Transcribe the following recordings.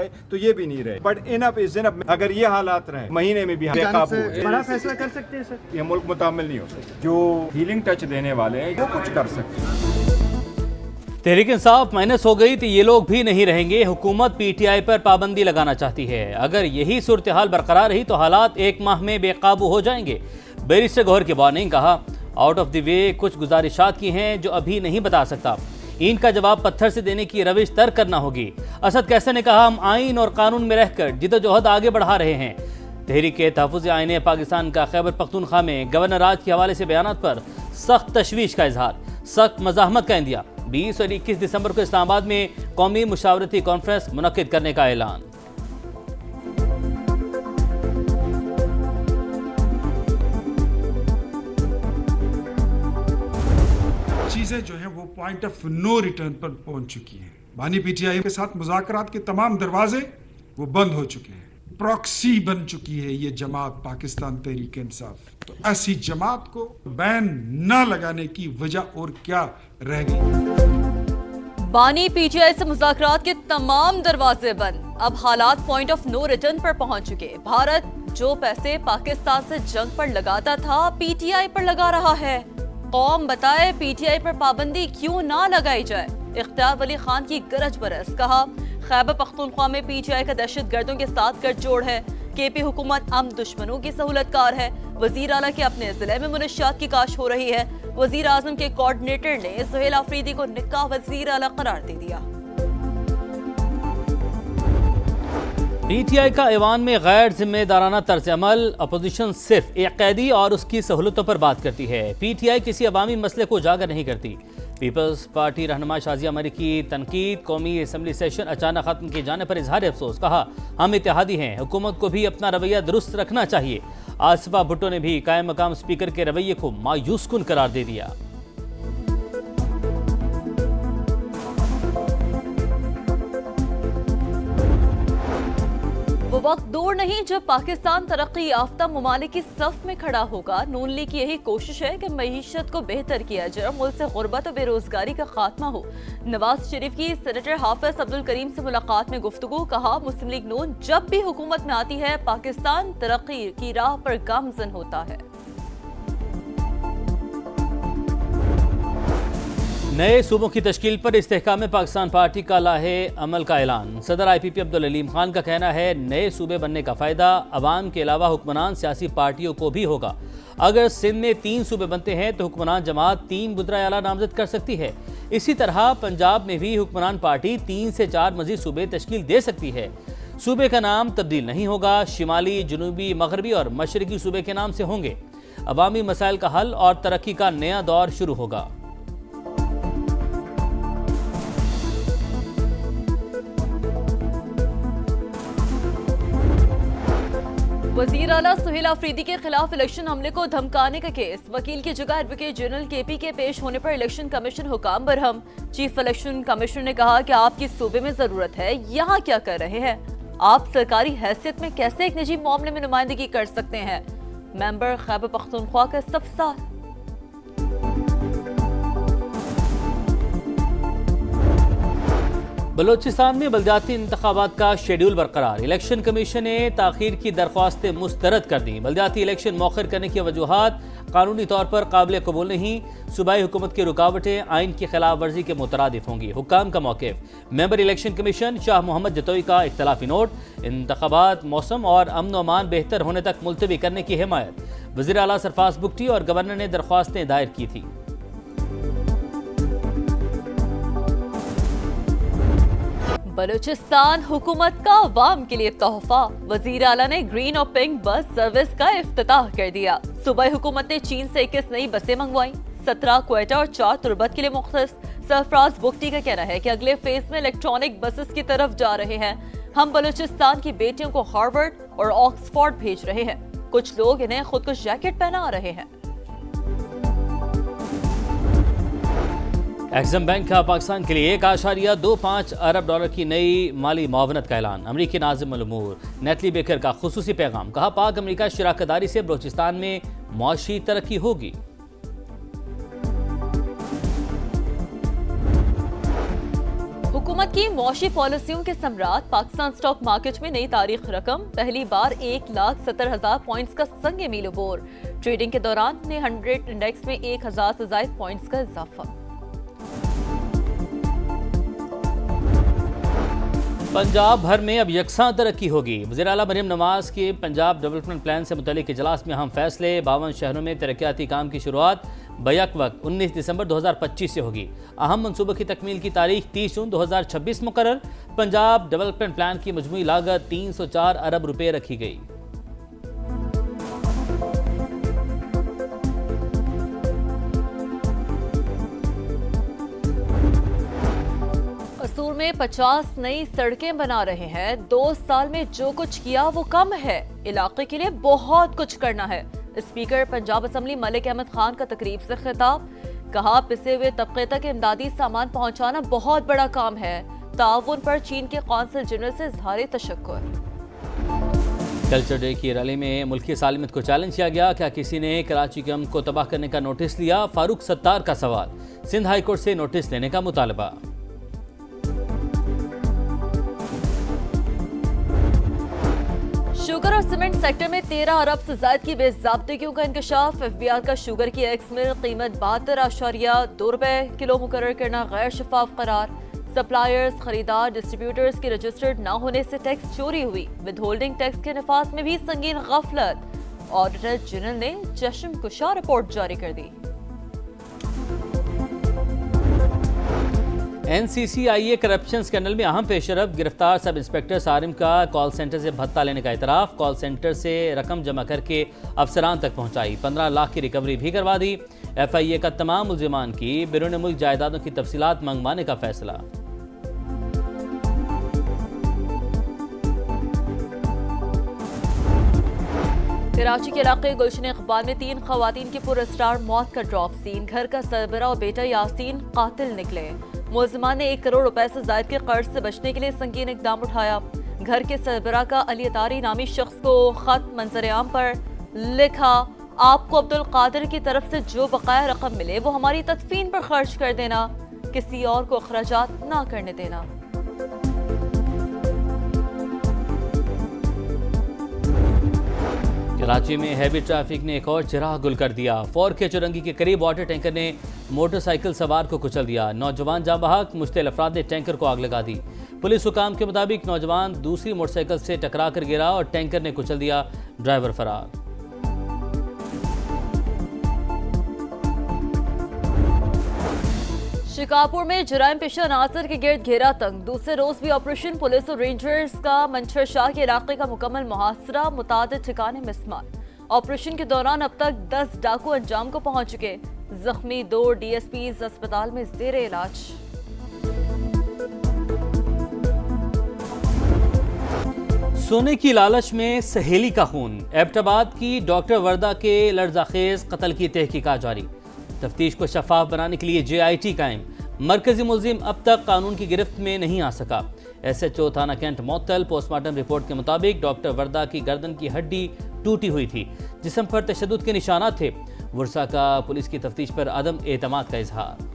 गए तो ये भी नहीं रहे। But enough is enough. अगर ये हालात रहे महीने में भी काबू बड़ा फैसला कर सकते हैं सर। ये मुल्क मुतामिल नहीं हो सकता। जो हीलिंग टच देने वाले हैं वो कुछ कर सकते हैं। तहरीक इंसाफ माइनस हो गई तो ये लोग भी नहीं रहेंगे। हुकूमत पीटीआई पर पाबंदी लगाना चाहती है। अगर यही सूरत हाल बरकरार रही तो हालात एक माह में बेकाबू हो जाएंगे। बैरिस्टर गौहर की वार्निंग, कहा आउट ऑफ द वे कुछ गुजारिशात की हैं जो अभी नहीं बता सकता। इनका जवाब पत्थर से देने की रविश तर्क करना होगी। असद कैसर ने कहा हम आइन और कानून में रहकर जिद्दोजहद आगे बढ़ा रहे हैं। तहरीक तहफ़्फ़ुज़ आईन पाकिस्तान का खैबर पख्तूनख्वा में गवर्नर राज के हवाले से बयानात पर सख्त तशवीश का इजहार, सख्त मज़ाहमत का इंदिया। 20 और 21 दिसंबर को इस्लामाबाद में कौमी मुशावरती कॉन्फ्रेंस मुनक्किद करने का ऐलान। चीजें जो है वो पॉइंट ऑफ नो रिटर्न पर पहुंच चुकी हैं। बानी पीटीआई के साथ मुज़ाकरात के तमाम दरवाजे वो बंद हो चुके हैं। प्रॉक्सी बन चुकी है ये जमात पाकिस्तान तहरीक इंसाफ। तो ऐसी जमात को बैन न लगाने की वजह और क्या रह गई? बानी पीटीआई से मुज़ाकरात के तमाम दरवाजे बंद। अब हालात पॉइंट ऑफ नो रिटर्न पर पहुंच चुके। भारत जो पैसे पाकिस्तान से जंग पर लगाता था पीटीआई पर लगा रहा है। कौम बताए पीटीआई पर पाबंदी क्यों ना लगाई जाए। इख्तियार वली खान की गरज बरस, कहा खैबर पख्तूनख्वा में पीटीआई का दहशतगर्दों के साथ गठजोड़ है। केपी हुकूमत हम दुश्मनों की सहूलतकार है। वजीर आला के अपने जिले में मुनशियात की काश हो रही है। वजीर आजम के कोऑर्डिनेटर ने सुहेल आफरीदी को निकाह वजीर आला करार दे दिया। पीटीआई का ऐवान में गैर जिम्मेदाराना तर्ज अमल। अपोजिशन सिर्फ एक कैदी और उसकी सहूलतों पर बात करती है। पीटीआई किसी अवामी मसले को उजागर नहीं करती। पीपल्स पार्टी रहनुमा शाजिया मरी की तनकीद। कौमी असम्बली सेशन अचानक खत्म किए जाने पर इजहार अफसोस, कहा हम इत्तेहादी हैं, हुकूमत को भी अपना रवैया दुरुस्त रखना चाहिए। आसिफा भुट्टो ने भी कायम मकाम स्पीकर के रवैये को मायूस कुन करार दे दिया। वो वक्त दूर नहीं जब पाकिस्तान तरक्की याफ्ता ममालिक की सफ में खड़ा होगा। नून लीग की यही कोशिश है कि मईशत को बेहतर किया जाए, मुल्क से गुर्बत और बेरोजगारी का खात्मा हो। नवाज शरीफ की सेनेटर हाफिज अब्दुल करीम से मुलाकात में गुफ्तगू, कहा मुस्लिम लीग नून जब भी हुकूमत में आती है पाकिस्तान तरक्की की राह पर गामजन होता है। नए सूबों की तश्कील पर इस्तेहकाम पाकिस्तान पार्टी का लाहे अमल का ऐलान। सदर IPP अब्दुल अलीम खान का कहना है नए सूबे बनने का फ़ायदा अवाम के अलावा हुक्मरान सियासी पार्टियों को भी होगा। अगर सिंध में 3 सूबे बनते हैं तो हुक्मरान जमात 3 बुदरा आला नामजद कर सकती है। इसी तरह पंजाब में भी हुक्मरान पार्टी 3 से 4 मजीद सूबे तश्कील दे सकती है। सूबे का नाम तब्दील नहीं होगा, शिमाली, जनूबी, मगरबी और मशरकी सूबे के नाम से होंगे। अवामी मसाइल का हल और तरक्की का नया दौर शुरू होगा। वजीर आला सुहेल आफरीदी के खिलाफ इलेक्शन हमले को धमकाने का केस। वकील की जगह एडवोकेट जनरल KP के पेश होने पर इलेक्शन कमीशन हुकाम बरहम। चीफ इलेक्शन कमिश्नर ने कहा कि आपकी सूबे में जरूरत है, यहाँ क्या कर रहे हैं आप? सरकारी हैसियत में कैसे एक निजी मामले में नुमाइंदगी कर सकते हैं? मेंबर खैबर पख्तूनख्वा का इस्तफसार। बलोचिस्तान में बल्दियाती इंतखाबात का शेड्यूल बरकरार। इलेक्शन कमीशन ने ताखीर की दरख्वास्तें मुस्तरद कर दी। बल्दियाती इलेक्शन मौखर करने की वजूहात कानूनी तौर पर काबिल कबूल नहीं। सूबाई हुकूमत की रुकावटें आइन की खिलाफ वर्जी के मुतरादिफ होंगी। हुक्काम का मौक़िफ़। Member election commission Shah Mohammad Jatoi का इख्तलाफी नोट। इंतखाबात मौसम और अमन व अमान बेहतर होने तक मुलतवी करने की हिमायत। वज़ीर आला सरफराज बुगटी और गवर्नर ने दरख्वास्तें दायर की थी। बलूचिस्तान हुकूमत का अवाम के लिए तोहफा। वजीर आला ने ग्रीन और पिंक बस सर्विस का इफ्तिताह कर दिया। सूबाई हुकूमत ने चीन से 21 नई बसें मंगवाई, 17 क्वेटा और 4 तुर्बत के लिए मुख्तस। सरफराज बुगटी का कहना है कि अगले फेज में इलेक्ट्रॉनिक बसेस की तरफ जा रहे हैं। हम बलूचिस्तान की बेटियों को हार्वर्ड और ऑक्सफोर्ड भेज रहे हैं। कुछ लोग इन्हें खुद को जैकेट पहना रहे हैं। एक्सिम बैंक का पाकिस्तान के लिए $1.25 अरब की नई माली मुआवनत का ऐलान। अमरीकी नाज़िम उल-उमूर नेटली बेकर का खुसूसी पैगाम, कहा पाक अमरीका शराकतदारी से बलूचिस्तान में मुआशी तरक्की होगी। हुकूमत हुकूमत की मौशी पॉलिसियों के सम्राट पाकिस्तान स्टॉक मार्केट में नई तारीख रकम, पहली बार 1,70,000 पॉइंट्स का संग मील अबूर। ट्रेडिंग के दौरान 100 इंडेक्स में 1,000 से ज्यादा पॉइंट्स का इजाफा। पंजाब भर में अब यकसां तरक्की होगी। वज़ीर आला मरीम नवाज के पंजाब डेवलपमेंट प्लान से मुतल्लिक इजलास में अहम फैसले। 52 शहरों में तरक्याती काम की शुरुआत बैक वक्त 19 दिसंबर 2025 से होगी। अहम मनसूबों की तकमील की तारीख 30 जून 2026 मुकर्रर। पंजाब डेवलपमेंट प्लान की मजमूई लागत 304 अरब रुपये रखी गई। कसूर में 50 नई सड़कें बना रहे हैं। 2 साल में जो कुछ किया वो कम है, इलाके के लिए बहुत कुछ करना है। स्पीकर पंजाब असम्बली मलिक अहमद खान का तकरीब से खिताब, कहा पिसे हुए तबके तक इमदादी सामान पहुंचाना बहुत बड़ा काम है। ताउन पर चीन के कौंसल जनरल से इज़हार तशक्कुर। कल्चर डे की रैली में मुल्की सालिमत को चैलेंज किया गया। क्या किसी ने कराची के अमन को तबाह करने का नोटिस लिया? फारूक सत्तार का सवाल। सिंध हाई कोर्ट से नोटिस लेने का मुतालबा। शुगर और सीमेंट सेक्टर में 13 अरब से ज्यादा की बेज़ाब्तियों का इंकशाफ। एफबीआर का शुगर की एक्स मिल कीमत 72.2 रुपए किलो मुकर्रर करना गैर शफाफ करार। सप्लायर्स, खरीदार, डिस्ट्रीब्यूटर्स के रजिस्टर्ड न होने से टैक्स चोरी हुई। विद होल्डिंग टैक्स के नफाज में भी संगीन गफलत। ऑडिटर जनरल ने चश्मकुशा रिपोर्ट जारी कर दी। NCCIA करप्शन स्कैंडल में अहम पेशरफ। गिरफ्तार सब इंस्पेक्टर सारिम का कॉल सेंटर से भत्ता लेने का इतराफ। कॉल सेंटर से रकम जमा करके अफसरान तक पहुंचाई। 15 लाख की रिकवरी भी करवा दी। FIA का तमाम मुल्जिमान की बैरून मुल्क जायदादों की तफसीलात मंगवाने का फैसला। कराची के इलाके गुलशन इकबाल में 3 खवातीन की पुरस्टार मौत का ड्रॉप सीन। घर का सरबरा और बेटा यासीन कातिल निकले। मुलजिमान ने 1 करोड़ रुपए से ज्यादा के कर्ज से बचने के लिए संगीन इकदाम उठाया। घर के सरबरा का अली अतारी नामी शख्स को खत मंजर-ए-आम पर लिखा, आपको अब्दुल कादिर की तरफ से जो बकाया रकम मिले वो हमारी तदफीन पर खर्च कर देना, किसी और को अखराजात ना करने देना। कराची में हैवी ट्रैफिक ने एक और चिराग गुल कर दिया। 4K चौरंगी के करीब वाटर टैंकर ने मोटरसाइकिल सवार को कुचल दिया। नौजवान जाँ बहक, मुश्तिल अफराद ने टैंकर को आग लगा दी। पुलिस हुकाम के मुताबिक नौजवान दूसरी मोटरसाइकिल से टकरा कर गिरा और टैंकर ने कुचल दिया। ड्राइवर फरार। शिकारपुर में जराइम पेशा अनासर के गिर्द घेरा तंग। दूसरे रोज भी ऑपरेशन पुलिस और रेंजर्स का मंशर शाह के इलाके का मुकम्मल मुहासरा। मुतादिद ठिकाने मिसमार। ऑपरेशन के दौरान अब तक 10 डाकू अंजाम को पहुंच चुके। जख्मी 2 DSPs अस्पताल में जेर इलाज। सोने की लालच में सहेली का खून। एबटाबाद की डॉक्टर वर्दा के लर्जाखेज कत्ल की तहकीकात जारी। तफ्तीश को शफाफ बनाने के लिए JIT कायम। मरकजी मुलजिम अब तक कानून की गिरफ्त में नहीं आ सका। SHO थाना कैंट मअतल। पोस्टमार्टम रिपोर्ट के मुताबिक डॉक्टर वर्दा की गर्दन की हड्डी टूटी हुई थी। जिस्म पर तशद्दुद के निशानात थे। वर्षा का पुलिस की तफ्तीश पर अदम एतमाद का इजहार।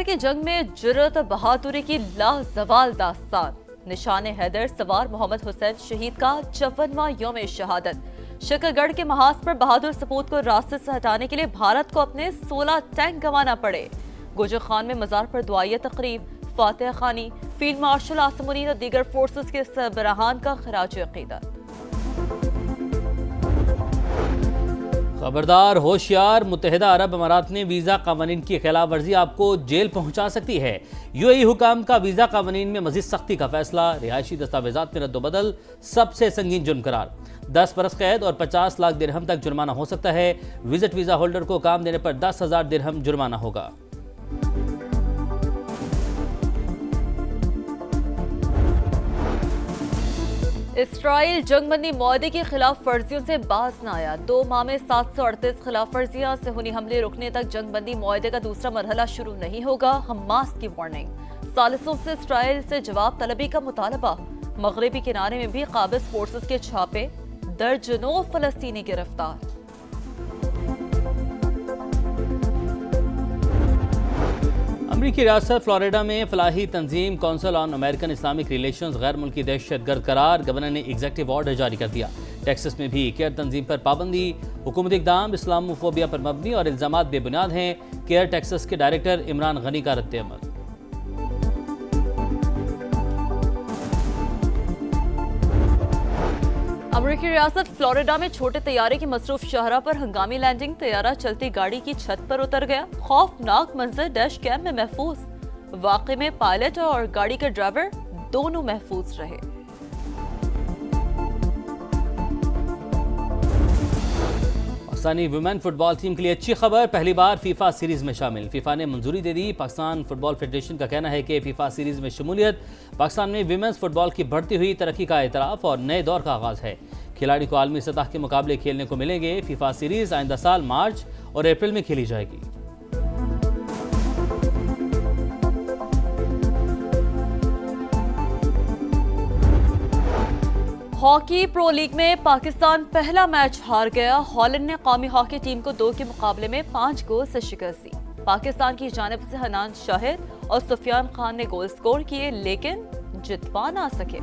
की जंग में जुर्रत और बहादुरी की लाजवाल दास्तान। निशान हैदर सवार मोहम्मद हुसैन शहीद का 54वां यौम शहादत। शकरगढ़ के महाज पर बहादुर सपूत को रास्ते से हटाने के लिए भारत को अपने 16 टैंक गंवाना पड़े। गुजर खान में मजार पर दुआया तकरीब। फातिहा खानी, फील्ड मार्शल आसिम मुनीर और दीगर फोर्सेस के सरबराहान का खराज अकीदत। खबरदार, होशियार, मुत्तहिदा अरब अमारात ने वीज़ा कानून की खिलाफ वर्जी आपको जेल पहुंचा सकती है। UAE हुकाम का वीज़ा कानून में मजीद सख्ती का फैसला। रिहायशी दस्तावेजात में रद्दोबदल सबसे संगीन जुर्म करार। 10 बरस कैद और 50 लाख दिरहम तक जुर्माना हो सकता है। विजिट वीज़ा होल्डर को काम देने पर 10,000 दिरहम जुर्माना होगा। इसराइल जंगबंदी मुआहदे की खिलाफ वर्जियों से बाज न आया। 2 माह में 738 खिलाफ वर्जियां, सेहूनी हमले रुकने तक जंगबंदी मुआहदे का दूसरा मरहला शुरू नहीं होगा। हमास की वार्निंग। सालिसों से इसराइल से जवाब तलबी का मुतालबा। मगरबी किनारे में भी काबिज फोर्सेस के छापे, दर्जनों फलस्तीनी गिरफ्तार। अमरीकी रियासत फ्लोरिडा में फलाही तंजीम council on American Islamic relations गैर मुल्की दहशतगर्द करार, गवर्नर ने एग्जीक्यूटिव ऑर्डर जारी कर दिया। टेक्सास में भी केयर तंजीम पर पाबंदी, हुकूमती इक़दाम इस्लामोफोबिया पर मबनी और इल्ज़ामात बेबुनियाद हैं। केयर टेक्सास के डायरेक्टर इमरान गनी का रद्द-ए-अमल। अमरीकी रियासत फ्लोरिडा में छोटे तैयारे की मसरूफ शाहरा पर हंगामी लैंडिंग, तैयारा चलती गाड़ी की छत पर उतर गया। खौफनाक मंजर डैश कैम में महफूज। वाक़े में पायलट और गाड़ी का ड्राइवर दोनों महफूज रहे। पाकिस्तानी वुमेन फुटबॉल टीम के लिए अच्छी खबर, पहली बार फीफा सीरीज में शामिल। फीफा ने मंजूरी दे दी। पाकिस्तान फुटबॉल फेडरेशन का कहना है कि फीफा सीरीज में शमूलियत पाकिस्तान में विमेंस फुटबॉल की बढ़ती हुई तरक्की का एतराफ़ और नए दौर का आगाज़ है। खिलाड़ी को आलमी सतह के मुकाबले खेलने को मिलेंगे। फीफा सीरीज आइंदा साल मार्च और अप्रैल में खेली जाएगी। हॉकी प्रो लीग में पाकिस्तान पहला मैच हार गया। हॉलैंड ने कौमी हॉकी टीम को 2 के मुकाबले में 5 गोल से शिकस्त दी। पाकिस्तान की जानिब से हनान शाहिद और सुफियान खान ने गोल स्कोर किए, लेकिन जितवा ना सके।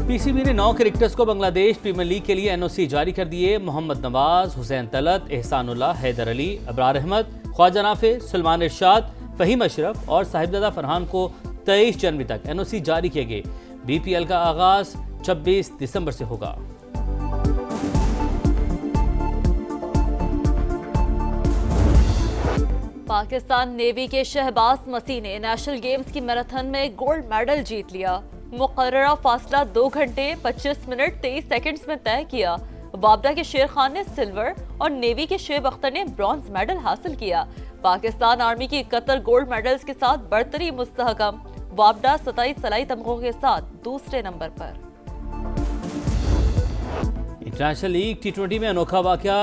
पीसीबी ने 9 क्रिकेटर्स को बांग्लादेश प्रीमियर लीग के लिए एनओसी जारी कर दिए। मोहम्मद नवाज, हुसैन तलत, एहसानुल्लाह, हैदर अली, अबरार अहमद, ख्वाजा नाफे, सुलेमान इरशाद, फहीम अशरफ और साहिबजादा फरहान को 23 जनवरी तक एनओसी जारी किए गए। बीपीएल का आगाज 26 दिसंबर से होगा। पाकिस्तान नेवी के शहबाज मसीह ने नेशनल गेम्स की मैराथन में गोल्ड मेडल जीत लिया। मुकर्ररा फासला 2 घंटे 25 मिनट 23 सेकंड्स में तय किया। वाबडा के शेर खान ने सिल्वर और नेवी के शेब अख्तर ने ब्रॉन्ज मेडल हासिल किया। पाकिस्तान आर्मी की 71 गोल्ड मेडल्स के साथ बरतरी मुस्तहकम। वाबडा 27 सलाई तमगों के साथ दूसरे नंबर पर। इंटरनेशनल लीग T20 में अनोखा वाकया,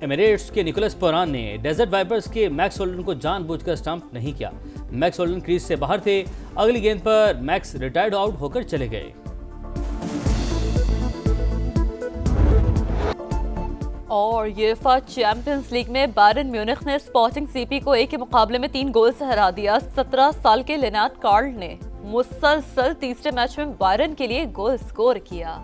एमिरेट्स के निकोलस पुरान ने डेजर्ट वाइपर्स के मैक्स होल्डन को जानबूझकर स्टंप नहीं किया। मैक्स होल्डन क्रीज से बाहर थे। अगली गेंद पर मैक्स रिटायर्ड आउट होकर चले गए। और यूएफा चैंपियंस लीग में बायरन म्यूनिख ने स्पोर्टिंग सीपी को 1 के मुकाबले में 3 गोल से हरा दिया। 17 साल के लेनार्ड कार्ल ने मुसलसल तीसरे मैच में बायरन के लिए गोल स्कोर किया।